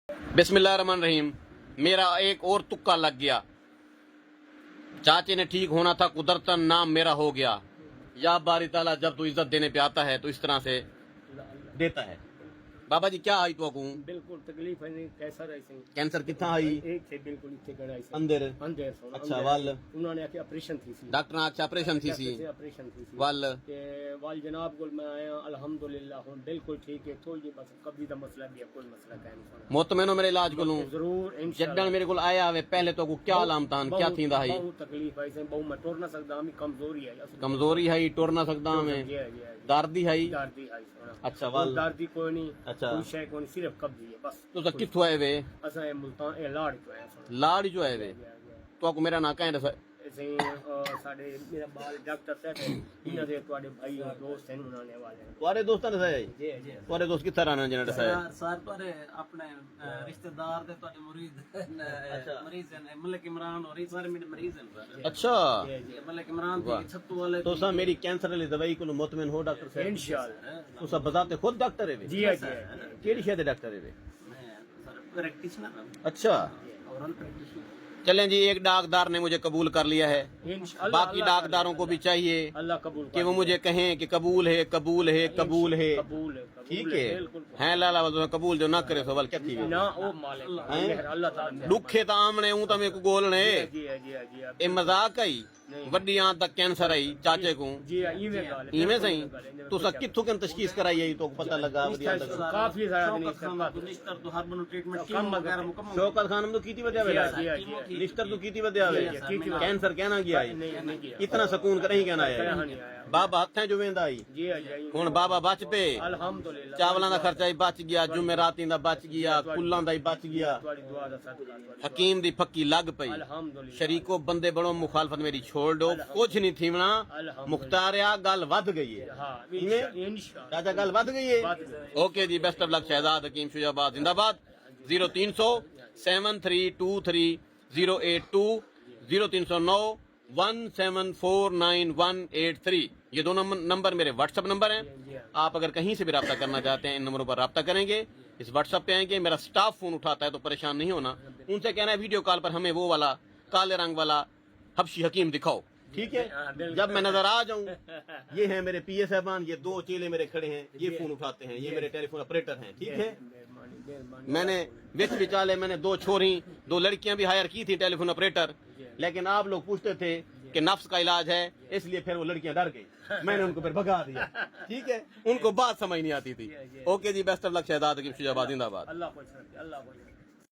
बिस्मिल्लाहिर्रहमानिर्रहीम। मेरा एक और तुक्का लग गया। चाचे ने ठीक होना था, कुदरतन नाम मेरा हो गया। या बारी ताला जब तू इज्जत देने पे आता है तो इस तरह से देता है। बाबा जी क्या आई तो बिल्कुल तकलीफ है नहीं, कैसा रही कैंसर कितना आई एक थे बिल्कुल इतने गड़ा अंदर अंदर अच्छा वाल उन्होंने आके ऑपरेशन थी सी डॉक्टर आख ऑपरेशन थी सी ऑपरेशन थी सी वाल के वाल जनाब को मैं आया अल्हम्दुलिल्लाह हूं बिल्कुल ठीक है। थोड़ी बस कब्जी दा मसला भी है, कोई मसला का नहीं। मोतमैनो मेरे इलाज को लूं जरूर जड्डन मेरे को आया वे पहले तो को क्या लामतान क्या थींदा है बहुत तकलीफ है से बहु मैं टुर ना सकदा, हम कमजोरी है कमजोरी है टुर ना सकदा मैं दर्दी है दर्दी है अच्छा वाल दर्दी कोई नहीं अच्छा कोई शय कोई सिर्फ कब्जी है बस। तो किथों आए वे असा मुल्तान ए लाड़ तो है लाड़ जो आए वे तो को मेरा ना कहें ऐसे साडे मेरा बाल डॉक्टर साहब है इन्हां दे ਤੁਹਾਡੇ भाई और दोस्त हैं उन्होंने वाले तुम्हारे दोस्तां ने सही जी जी तुम्हारे दोस्त किस तरह ने जिन्हें दसाया सर पर अपने रिश्तेदार दे ਤੁਹਾਡੇ मुरीद मरीज हैं मलिक इमरान और सारे मेरे मरीज हैं अच्छा मलिक इमरान दी छत्तू वाले तो सा मेरी कैंसर वाली दवाई को मुतमिन हो डॉक्टर साहब इंशाल्लाह तो सब बताते खुद डॉक्टर है वे जी जी केड़ी शय दे डॉक्टर है वे मैं सर प्रैक्टिशनर अच्छा और प्रैक्टिशनर। चलें जी एक डाकदार ने मुझे कबूल कर लिया है, बाकी डाकदारों को भी चाहिए अल्लाह कबूल कि वो मुझे कहें कि कबूल है कबूल है कबूल है कबूल है ठीक है हैं लाला तो कबूल जो ना करे सवाल क्या थी ना ओ मालिक अल्लाह ताला दुखे तो आमने हूं तो मेरे को गोलने जी जी जी ए मजाक आई वड्डी आंत तक कैंसर आई चाचे को जी इवे गाल इवें सही तो सा किथों कन तशखीस कराई आई तो पता लगा काफी सारा निश्तर तो हार्मोन ट्रीटमेंट कीमो वगैरह मुकम्मल शौकत खान तो कीती वजह वेला लिस्टर तो कीती वजह वे कैंसर कहना गया इतना सुकून कर ही कहना है बाबा हथें जो वेंदा आई जी हुन बाबा बच पे अल्हम्दुलिल्लाह चावलां दा खर्चा ही बच गया जुमेराती दा बच गया कुल्लां दा ही बच गया तुम्हारी दुआ दा सदका हकीम दी फक्की लग पई अल्हम्दुलिल्लाह शरीको बंदे बड़ो मुखालफत मेरी छोड़ दो कुछ नहीं थीवना मुख्तारिया गल वध गई है हां इंशाल्लाह चाचा गल वध गई है okay ji best of luck Shahzad Hakeem Shujabad जिंदाबाद 0300 7323 082 0309 1749183 ये दो नंबर मेरे व्हाट्सएप नंबर हैं। आप अगर कहीं से भी रब्ता करना चाहते हैं इन नंबरों पर रब्ता करेंगे, इस व्हाट्सएप पे आएंगे, मेरा स्टाफ फोन उठाता है तो परेशान नहीं होना, उनसे कहना है वीडियो कॉल पर हमें वो वाला काले रंग वाला हबशी हकीम दिखाओ ठीक है। जब मैं नजर आ जाऊं ये है मेरे पीए साहबान, ये दो चेले मेरे खड़े हैं, ये फोन उठाते हैं, ये मेरे टेलीफोन ऑपरेटर हैं ठीक है। मैंने विच विचाले मैंने दो छोरी दो लड़कियां भी हायर की थी टेलीफोन ऑपरेटर, लेकिन आप लोग पूछते थे कि नफ्स का इलाज है इसलिए फिर वो लड़कियां डर गई, मैंने उनको फिर भगा दिया ठीक है। उनको बात समझ नहीं आती थी। Okay ji best of luck Shahzad Hakeem Shujabad जिंदाबाद। अल्लाह खुश रखे अल्लाह खुश रखे।